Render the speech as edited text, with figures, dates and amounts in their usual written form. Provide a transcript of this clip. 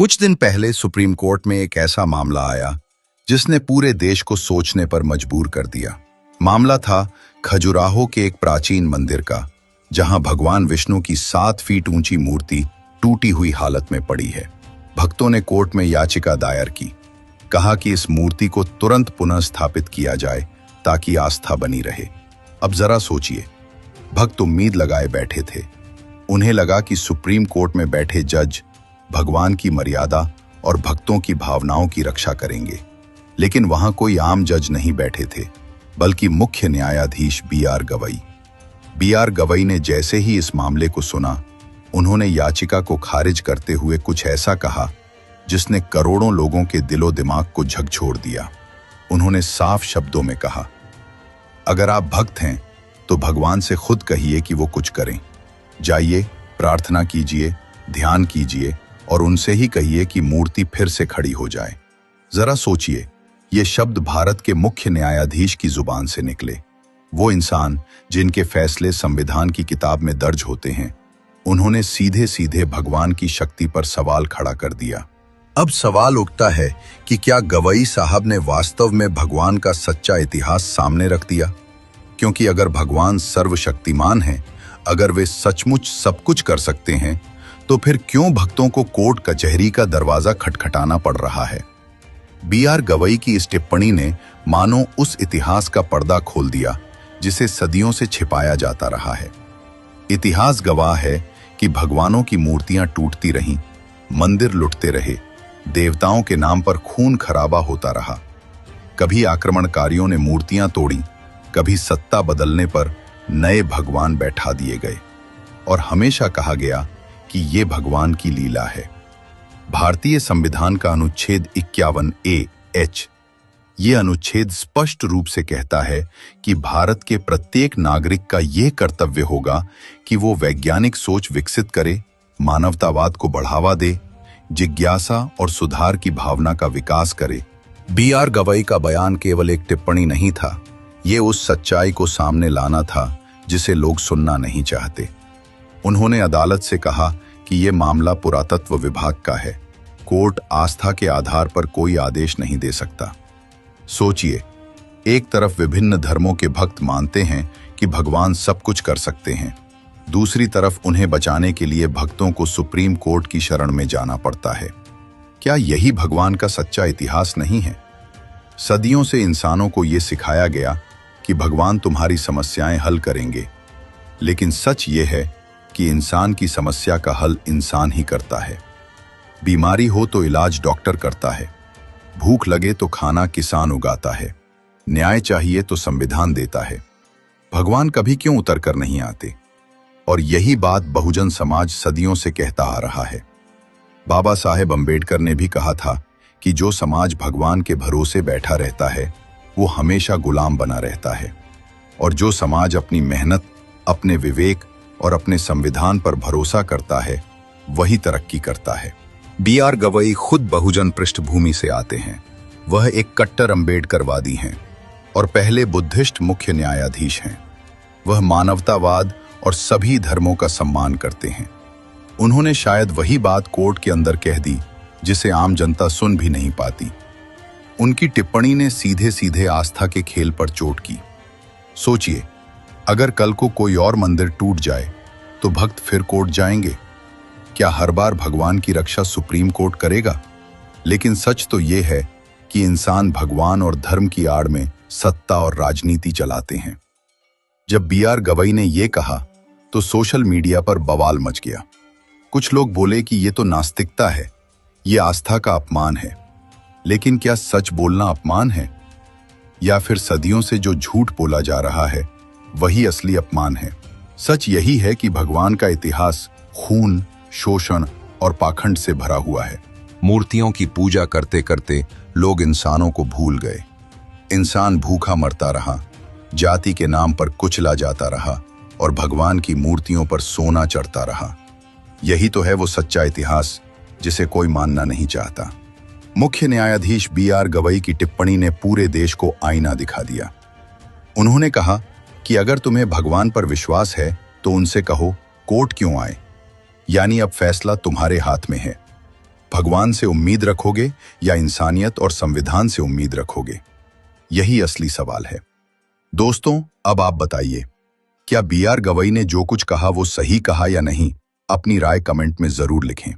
कुछ दिन पहले सुप्रीम कोर्ट में एक ऐसा मामला आया जिसने पूरे देश को सोचने पर मजबूर कर दिया। मामला था खजुराहो के एक प्राचीन मंदिर का, जहां भगवान विष्णु की 7 फीट ऊंची मूर्ति टूटी हुई हालत में पड़ी है। भक्तों ने कोर्ट में याचिका दायर की, कहा कि इस मूर्ति को तुरंत पुनः स्थापित किया जाए ताकि आस्था बनी रहे। अब जरा सोचिए, भक्त उम्मीद लगाए बैठे थे। उन्हें लगा कि सुप्रीम कोर्ट में बैठे जज भगवान की मर्यादा और भक्तों की भावनाओं की रक्षा करेंगे, लेकिन वहां कोई आम जज नहीं बैठे थे, बल्कि मुख्य न्यायाधीश बी.आर. गवई। बी.आर. गवई ने जैसे ही इस मामले को सुना, उन्होंने याचिका को खारिज करते हुए कुछ ऐसा कहा जिसने करोड़ों लोगों के दिलो दिमाग को झकझोर दिया। उन्होंने साफ शब्दों में कहा, अगर आप भक्त हैं तो भगवान से खुद कहिए कि वो कुछ करें। जाइए, प्रार्थना कीजिए, ध्यान कीजिए और उनसे ही कहिए कि मूर्ति फिर से खड़ी हो जाए। जरा सोचिए, ये शब्द भारत के मुख्य न्यायाधीश की जुबान से निकले, वो इंसान जिनके फैसले संविधान की किताब में दर्ज होते हैं। उन्होंने सीधे सीधे भगवान की शक्ति पर सवाल खड़ा कर दिया। अब सवाल उठता है कि क्या गवई साहब ने वास्तव में भगवान का सच्चा इतिहास सामने रख दिया? क्योंकि अगर भगवान सर्वशक्तिमान हैं, अगर वे सचमुच सब कुछ कर सकते हैं, तो फिर क्यों भक्तों को कोर्ट कचहरी का दरवाजा खटखटाना पड़ रहा है? बी.आर. गवई की इस टिप्पणी ने मानो उस इतिहास का पर्दा खोल दिया जिसे सदियों से छिपाया जाता रहा है। इतिहास गवाह है कि भगवानों की मूर्तियां टूटती रहीं, मंदिर लुटते रहे, देवताओं के नाम पर खून खराबा होता रहा। कभी आक्रमणकारियों ने मूर्तियां तोड़ी, कभी सत्ता बदलने पर नए भगवान बैठा दिए गए, और हमेशा कहा गया कि ये भगवान की लीला है। भारतीय संविधान का अनुच्छेद 51A(h) ये अनुच्छेद स्पष्ट रूप से कहता है कि भारत के प्रत्येक नागरिक का यह कर्तव्य होगा कि वो वैज्ञानिक सोच विकसित करे, मानवतावाद को बढ़ावा दे, जिज्ञासा और सुधार की भावना का विकास करे। बी.आर. गवई का बयान केवल एक टिप्पणी नहीं था, ये उस सच्चाई को सामने लाना था जिसे लोग सुनना नहीं चाहते। उन्होंने अदालत से कहा कि यह मामला पुरातत्व विभाग का है, कोर्ट आस्था के आधार पर कोई आदेश नहीं दे सकता। सोचिए, एक तरफ विभिन्न धर्मों के भक्त मानते हैं कि भगवान सब कुछ कर सकते हैं, दूसरी तरफ उन्हें बचाने के लिए भक्तों को सुप्रीम कोर्ट की शरण में जाना पड़ता है। क्या यही भगवान का सच्चा इतिहास नहीं है? सदियों से इंसानों को यह सिखाया गया कि भगवान तुम्हारी समस्याएं हल करेंगे, लेकिन सच ये है कि इंसान की समस्या का हल इंसान ही करता है। बीमारी हो तो इलाज डॉक्टर करता है, भूख लगे तो खाना किसान उगाता है, न्याय चाहिए तो संविधान देता है। भगवान कभी क्यों उतर कर नहीं आते? और यही बात बहुजन समाज सदियों से कहता आ रहा है। बाबा साहेब अम्बेडकर ने भी कहा था कि जो समाज भगवान के भरोसे बैठा रहता है वो हमेशा गुलाम बना रहता है, और जो समाज अपनी मेहनत, अपने विवेक और अपने संविधान पर भरोसा करता है वही तरक्की करता है। बी.आर. गवई खुद बहुजन पृष्ठभूमि से आते हैं। वह एक कट्टर अम्बेडकरवादी हैं और पहले बुद्धिस्ट मुख्य न्यायाधीश हैं। वह मानवतावाद और सभी धर्मों का सम्मान करते हैं। उन्होंने शायद वही बात कोर्ट के अंदर कह दी जिसे आम जनता सुन भी नहीं पाती। उनकी टिप्पणी ने सीधे सीधे आस्था के खेल पर चोट की। सोचिए, अगर कल को कोई और मंदिर टूट जाए तो भक्त फिर कोर्ट जाएंगे? क्या हर बार भगवान की रक्षा सुप्रीम कोर्ट करेगा? लेकिन सच तो यह है कि इंसान भगवान और धर्म की आड़ में सत्ता और राजनीति चलाते हैं। जब बी.आर. गवई ने यह कहा तो सोशल मीडिया पर बवाल मच गया। कुछ लोग बोले कि यह तो नास्तिकता है, यह आस्था का अपमान है। लेकिन क्या सच बोलना अपमान है? या फिर सदियों से जो झूठ बोला जा रहा है वही असली अपमान है? सच यही है कि भगवान का इतिहास खून, शोषण और पाखंड से भरा हुआ है। मूर्तियों की पूजा करते करते लोग इंसानों को भूल गए। इंसान भूखा मरता रहा, जाति के नाम पर कुचला जाता रहा और भगवान की मूर्तियों पर सोना चढ़ता रहा। यही तो है वो सच्चा इतिहास जिसे कोई मानना नहीं चाहता। मुख्य न्यायाधीश बी.आर. गवई की टिप्पणी ने पूरे देश को आईना दिखा दिया। उन्होंने कहा कि अगर तुम्हें भगवान पर विश्वास है तो उनसे कहो कोर्ट क्यों आए, यानी अब फैसला तुम्हारे हाथ में है। भगवान से उम्मीद रखोगे या इंसानियत और संविधान से उम्मीद रखोगे? यही असली सवाल है। दोस्तों, अब आप बताइए, क्या बी आर गवई ने जो कुछ कहा वो सही कहा या नहीं? अपनी राय कमेंट में जरूर लिखें।